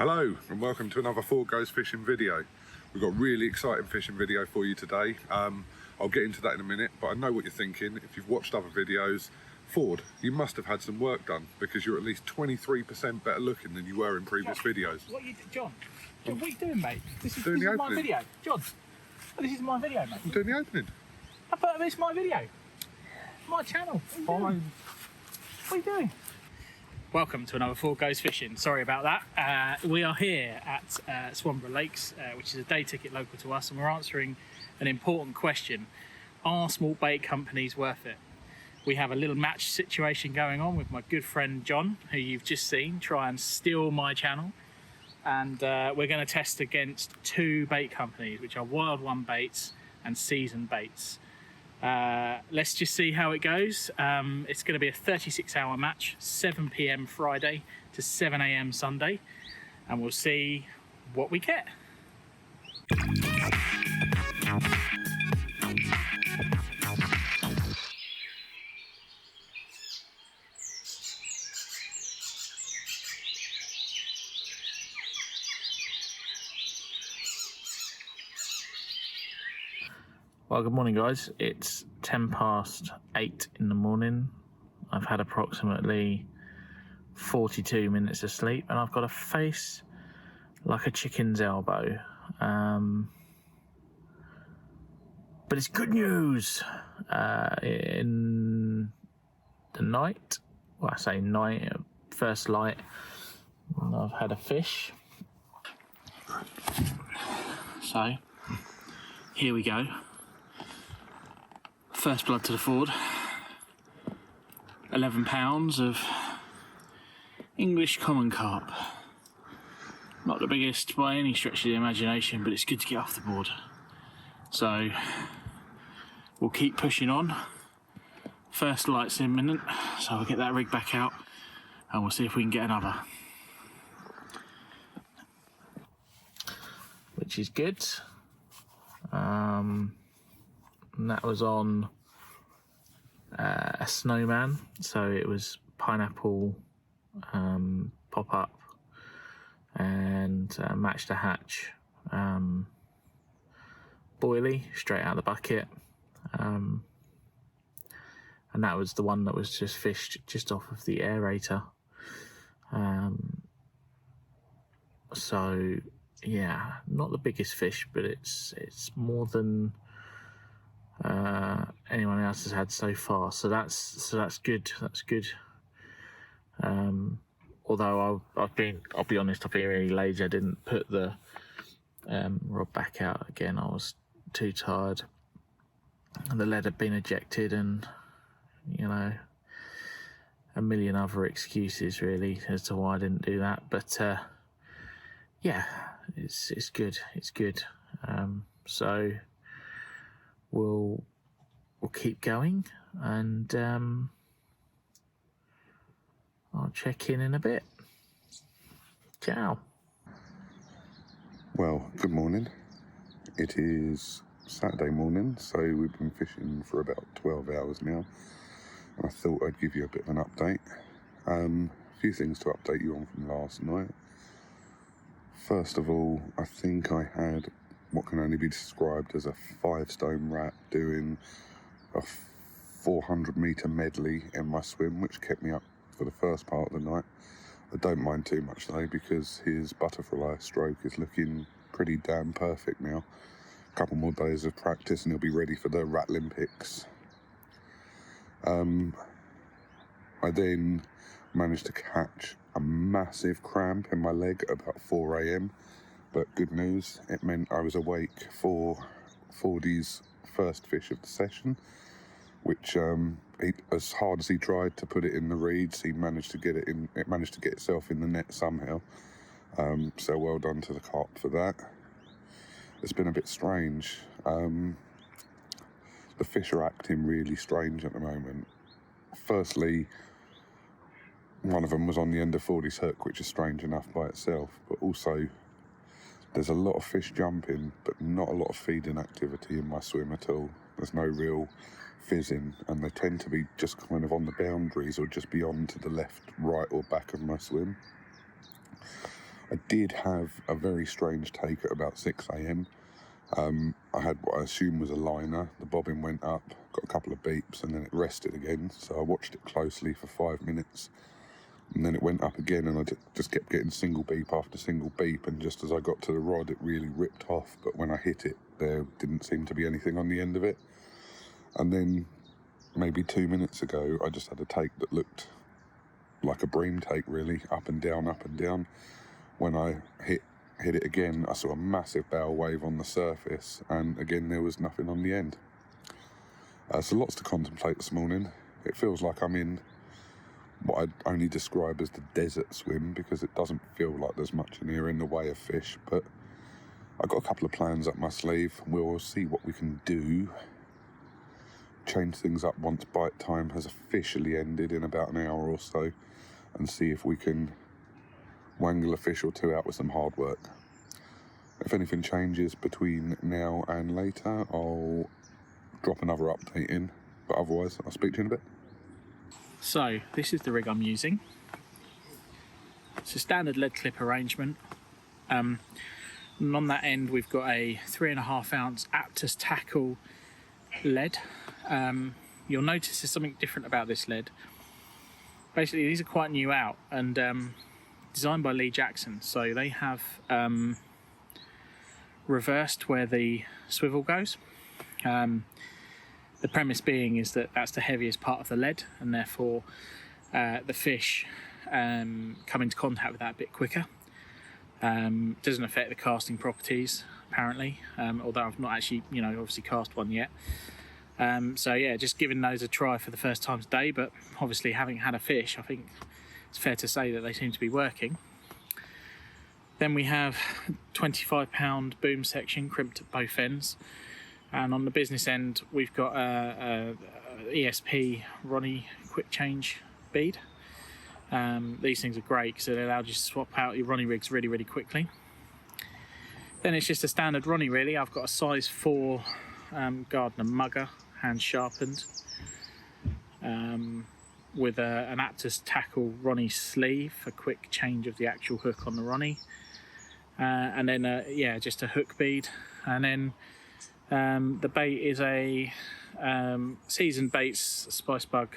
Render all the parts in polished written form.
Hello and welcome to another Ford Goes Fishing video. We've got a really exciting fishing video for you today. I'll get into that in a minute, but I know what you're thinking. If you've watched other videos, Ford, you must have had some work done because you're at least 23% better looking than you were in previous videos. John, what are you doing, mate? This is my video. John, this is my video, mate. I'm doing the opening. But this is my video. My channel. What are you doing? Welcome to another Ford Goes Fishing. Sorry about that. We are here at Swanborough Lakes, which is a day ticket local to us, and we're answering an important question. Are small bait companies worth it? We have a little match situation going on with my good friend John, who you've just seen try and steal my channel. And we're going to test against two bait companies, which are Wild One Baits and Season Baits. Let's just see how it goes. It's going to be a 36-hour match, 7 p.m. Friday to 7 a.m. Sunday, and we'll see what we get. Well, good morning, guys. It's 8:10 in the morning. I've had approximately 42 minutes of sleep, and I've got a face like a chicken's elbow. But it's good news. In the night, well, I say night, first light, I've had a fish. So, here we go. First blood to the Ford. 11 pounds of English common carp. Not the biggest by any stretch of the imagination, but it's good to get off the board. So we'll keep pushing on. First light's imminent, so I'll get that rig back out and we'll see if we can get another. Which is good. And that was on a snowman, so it was pineapple pop-up and match to hatch boilie straight out of the bucket, and that was the one that was just fished just off of the aerator. So yeah, not the biggest fish, but it's more than anyone else has had so far, so that's good. Although I'll be honest, I've been really lazy. I didn't put the rod back out again. I was too tired, and the lead had been ejected, and a million other excuses really as to why I didn't do that. But yeah, it's good. So we'll keep going, and I'll check in a bit. Ciao. Well, good morning. It is Saturday morning, so we've been fishing for about 12 hours now, and I thought I'd give you a bit of an update. A few things to update you on from last night. First of all, I think I had what can only be described as a 5-stone rat doing a 400-metre medley in my swim, which kept me up for the first part of the night. I don't mind too much though, because his butterfly stroke is looking pretty damn perfect now. A couple more days of practice and he'll be ready for the Rat Olympics. I then managed to catch a massive cramp in my leg at about 4 a.m. But good news, it meant I was awake for Fordy's first fish of the session, which as hard as he tried to put it in the reeds, he managed to get it in. It managed to get itself in the net somehow. So well done to the carp for that. It's been a bit strange. The fish are acting really strange at the moment. Firstly, one of them was on the end of Fordy's hook, which is strange enough by itself, but also there's a lot of fish jumping, but not a lot of feeding activity in my swim at all. There's no real fizzing, and they tend to be just kind of on the boundaries or just beyond to the left, right or back of my swim. I did have a very strange take at about 6 a.m. I had what I assume was a liner. The bobbin went up, got a couple of beeps, and then it rested again. So I watched it closely for 5 minutes, and then it went up again, and I just kept getting single beep after single beep, and just as I got to the rod, it really ripped off. But when I hit it, there didn't seem to be anything on the end of it. And then maybe 2 minutes ago, I just had a take that looked like a bream take, really, up and down, up and down. When I hit it again, I saw a massive bow wave on the surface, and again there was nothing on the end. So lots to contemplate this morning. It feels like I'm in what I'd only describe as the desert swim, because it doesn't feel like there's much in here in the way of fish, but I've got a couple of plans up my sleeve. We'll see what we can do. Change things up once bite time has officially ended in about an hour or so, and see if we can wangle a fish or two out with some hard work. If anything changes between now and later, I'll drop another update in, but otherwise I'll speak to you in a bit. So this is the rig I'm using. It's a standard lead clip arrangement. And on that end we've got a 3.5 ounce Aptus tackle lead. You'll notice there's something different about this lead. Basically these are quite new out, and designed by Lee Jackson, so they have reversed where the swivel goes. The premise being is that that's the heaviest part of the lead, and therefore the fish come into contact with that a bit quicker. Doesn't affect the casting properties apparently, although I've not actually obviously cast one yet. So yeah, just giving those a try for the first time today, but obviously having had a fish, I think it's fair to say that they seem to be working. Then we have 25-pound boom section crimped at both ends, and on the business end we've got a ESP Ronnie quick change bead. These things are great because they allow you to swap out your Ronnie rigs really, really quickly. Then it's just a standard Ronnie really. I've got a size 4 Gardner mugger, hand sharpened, with an Aptus tackle Ronnie sleeve for quick change of the actual hook on the Ronnie, and then just a hook bead. And then the bait is a Seasoned Baits Spice Bug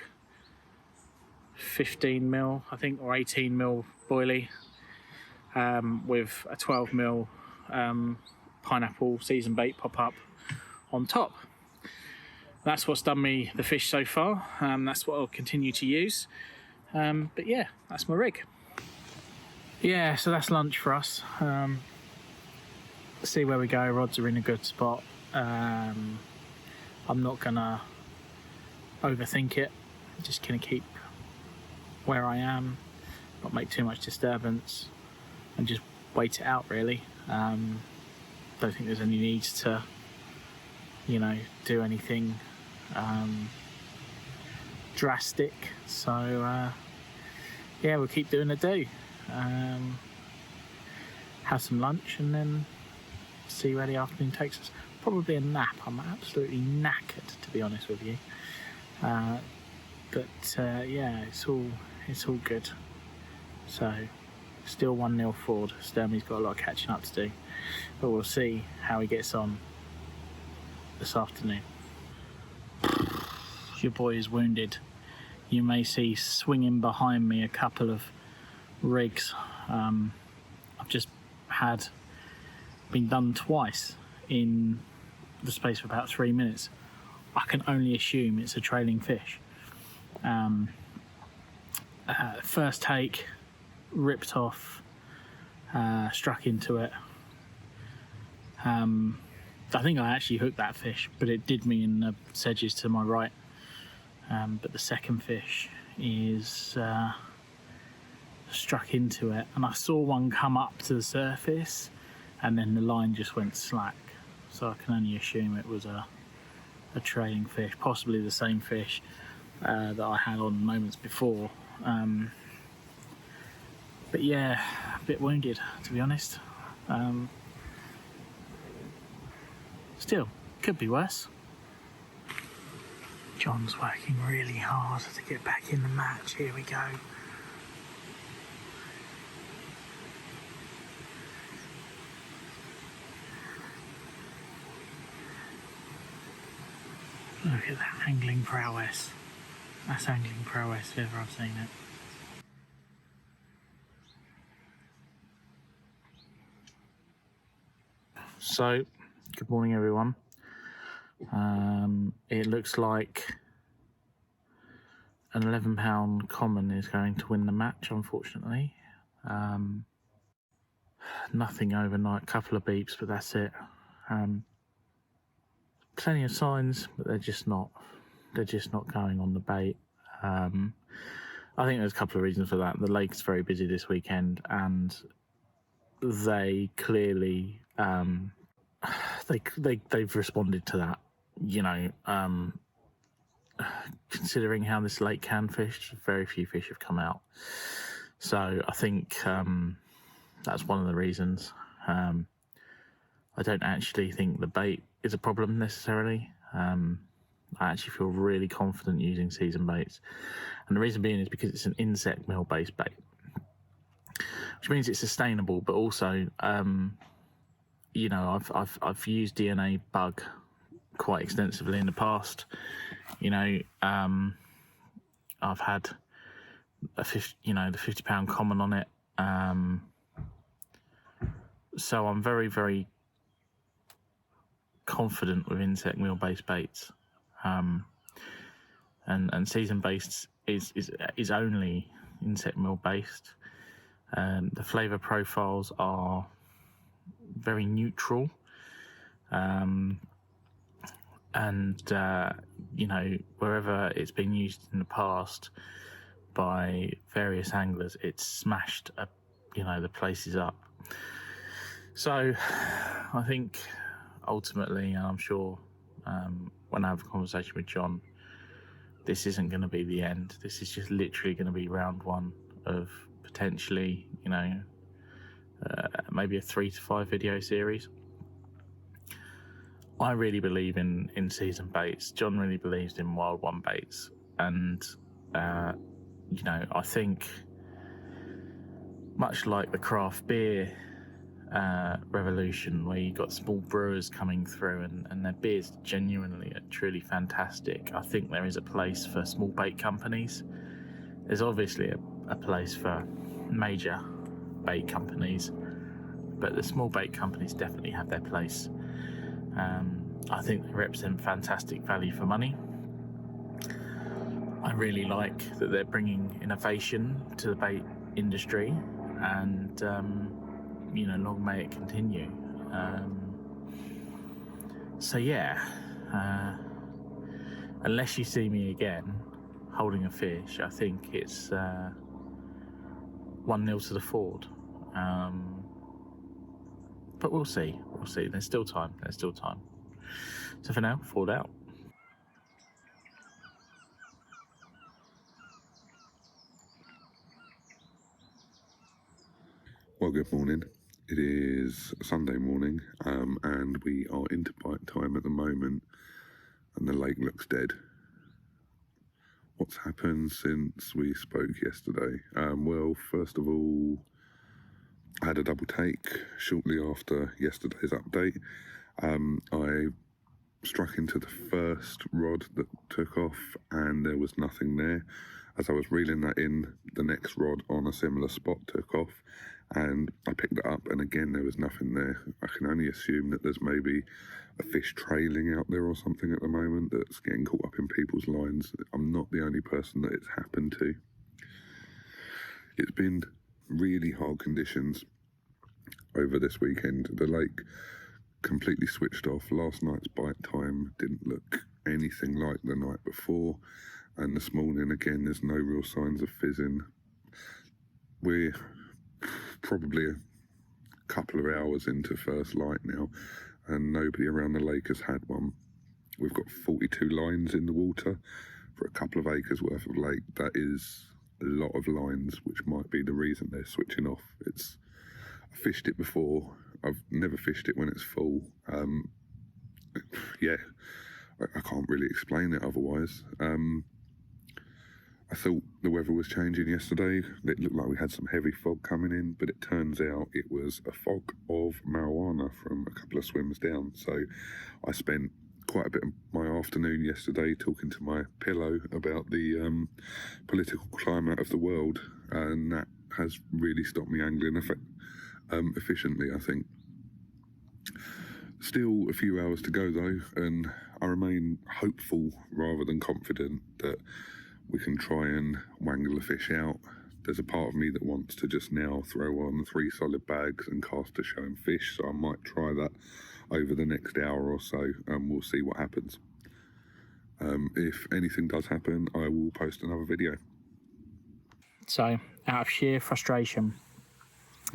15mm I think, or 18mm boilie, with a 12mm pineapple seasoned bait pop up on top. That's what's done me the fish so far. That's what I'll continue to use. But yeah, that's my rig. Yeah, so that's lunch for us. See where we go. Rods are in a good spot. I'm not gonna overthink it. I'm just gonna keep where I am, not make too much disturbance, and just wait it out really. Don't think there's any need to do anything drastic, so yeah, we'll keep doing the do. Have some lunch and then see where the afternoon takes us. Probably a nap. I'm absolutely knackered, to be honest with you, but yeah, it's all good. So still 1-0 forward. Sturmey's got a lot of catching up to do, but we'll see how he gets on this afternoon. Your boy is wounded. You may see swinging behind me a couple of rigs. I've just been done twice in the space of about 3 minutes. I can only assume it's a trailing fish. First take, ripped off, struck into it. I think I actually hooked that fish, but it did me in the sedges to my right. But the second fish is struck into it, and I saw one come up to the surface, and then the line just went slack. So I can only assume it was a trailing fish, possibly the same fish that I had on moments before. But yeah, a bit wounded, to be honest. Still, could be worse. John's working really hard to get back in the match. Here we go. Look at that angling prowess. That's angling prowess if ever I've seen it. So, good morning everyone. It looks like an £11 common is going to win the match, unfortunately. Nothing overnight, couple of beeps, but that's it. Plenty of signs, but they're just not going on the bait. I think there's a couple of reasons for that. The lake's very busy this weekend, and they clearly they've responded to that. Considering how this lake can fish, very few fish have come out. So I think that's one of the reasons. I don't actually think the bait is a problem necessarily. I actually feel really confident using season baits, and the reason being is because it's an insect meal based bait, which means it's sustainable. But also, I've used DNA bug quite extensively in the past. I've had the £50 common on it. So I'm very, very confident with insect meal based baits. And season based is only insect meal based. The flavour profiles are very neutral. Wherever it's been used in the past by various anglers, it's smashed the places up. So I think ultimately, and I'm sure when I have a conversation with John, this isn't going to be the end. This is just literally going to be round one of potentially, maybe a 3 to 5 video series. I really believe in season baits. John really believes in wild one baits. And, I think much like the craft beer revolution, where you got small brewers coming through and their beers genuinely are truly fantastic, I think there is a place for small bait companies. There's obviously a place for major bait companies, but the small bait companies definitely have their place. I think they represent fantastic value for money. I really like that they're bringing innovation to the bait industry, and long may it continue. Unless you see me again holding a fish, I think it's 1-0 to the Ford. But we'll see. There's still time. So for now, Ford out. Well, good morning. It is Sunday morning, and we are into bite time at the moment, and the lake looks dead. What's happened since we spoke yesterday? Well, first of all, I had a double take shortly after yesterday's update. I struck into the first rod that took off, and there was nothing there. As I was reeling that in, the next rod on a similar spot took off, and I picked it up, and again there was nothing there. I can only assume that there's maybe a fish trailing out there or something at the moment that's getting caught up in people's lines. I'm not the only person that it's happened to. It's been really hard conditions over this weekend. The lake completely switched off. Last night's bite time didn't look anything like the night before, and this morning again there's no real signs of fizzing. We're probably a couple of hours into first light now, and nobody around the lake has had one. We've got 42 lines in the water for a couple of acres worth of lake. That is a lot of lines, which might be the reason they're switching off. I fished it before. I've never fished it when it's full. I can't really explain it otherwise. I thought the weather was changing yesterday. It looked like we had some heavy fog coming in, but it turns out it was a fog of marijuana from a couple of swims down. So I spent quite a bit of my afternoon yesterday talking to my pillow about the political climate of the world, and that has really stopped me angling efficiently, I think. Still a few hours to go though, and I remain hopeful rather than confident that we can try and wangle a fish out. There's a part of me that wants to just now throw on 3 solid bags and cast a show and fish, so I might try that over the next hour or so, and we'll see what happens. If anything does happen, I will post another video. So, out of sheer frustration,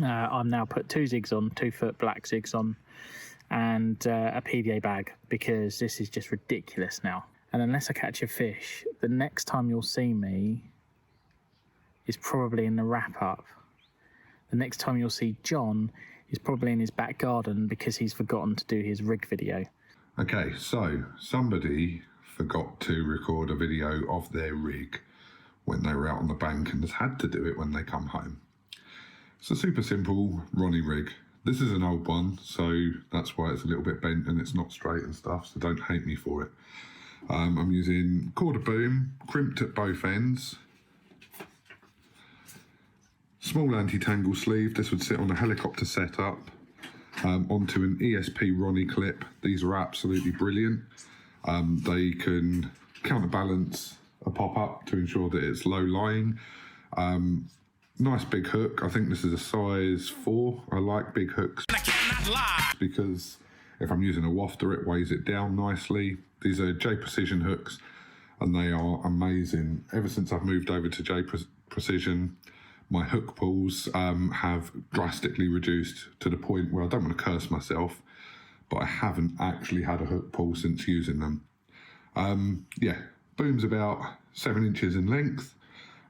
I've now put 2 zigs on, 2-foot black zigs on, and a PDA bag, because this is just ridiculous now. And unless I catch a fish, the next time you'll see me is probably in the wrap-up. The next time you'll see John is probably in his back garden because he's forgotten to do his rig video. Okay, so somebody forgot to record a video of their rig when they were out on the bank and has had to do it when they come home. It's a super simple Ronnie rig. This is an old one, so that's why it's a little bit bent and it's not straight and stuff, so don't hate me for it. I'm using quarter boom, crimped at both ends. Small anti-tangle sleeve. This would sit on a helicopter setup onto an ESP Ronnie clip. These are absolutely brilliant. They can counterbalance a pop-up to ensure that it's low lying. Nice big hook. I think this is a size 4. I like big hooks because if I'm using a wafter, it weighs it down nicely. These are J Precision hooks, and they are amazing. Ever since I've moved over to J Precision, my hook pulls have drastically reduced to the point where I don't want to curse myself, but I haven't actually had a hook pull since using them. Yeah, boom's about 7 inches in length.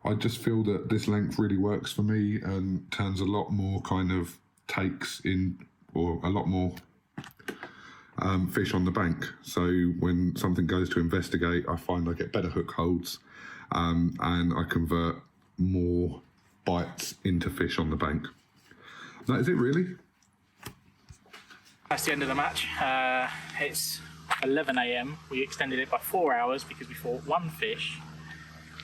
I just feel that this length really works for me and turns a lot more kind of takes in, or a lot more fish on the bank. So when something goes to investigate, I find I get better hook holds and I convert more bites into fish on the bank. That is it, really. That's the end of the match. It's 11 AM. We extended it by 4 hours because we thought one fish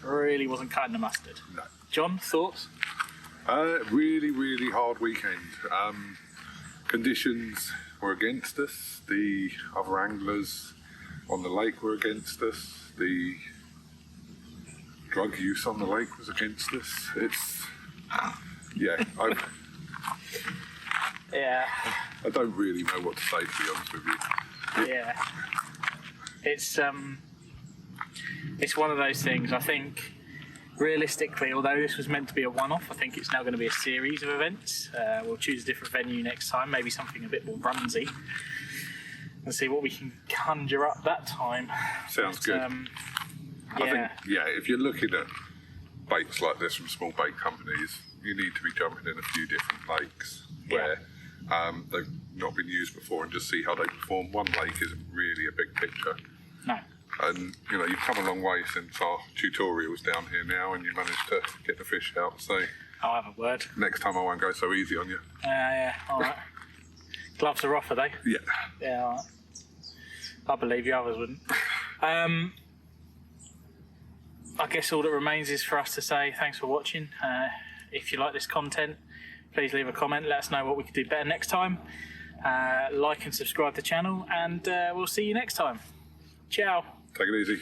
really wasn't cutting the mustard. No. John, thoughts? Really, really hard weekend. Conditions were against us. The other anglers on the lake were against us. The drug use on the lake was against us. I don't really know what to say, to be honest with you. Yeah. It's one of those things. I think realistically, although this was meant to be a one-off, I think it's now going to be a series of events. We'll choose a different venue next time, maybe something a bit more runsy, and see what we can conjure up that time. Sounds good. Yeah. I think, if you're looking at baits like this from small bait companies, you need to be jumping in a few different lakes where they've not been used before and just see how they perform. One lake isn't really a big picture. No. And, you've come a long way since our tutorials down here now, and you managed to get the fish out. So I'll have a word. next time I won't go so easy on you. Yeah, all right. Gloves are off, are they? Yeah. Yeah, all right. I believe you, others wouldn't. I guess all that remains is for us to say thanks for watching. If you like this content, please leave a comment. Let us know what we could do better next time. Like and subscribe to the channel, and we'll see you next time. Ciao. Take it easy.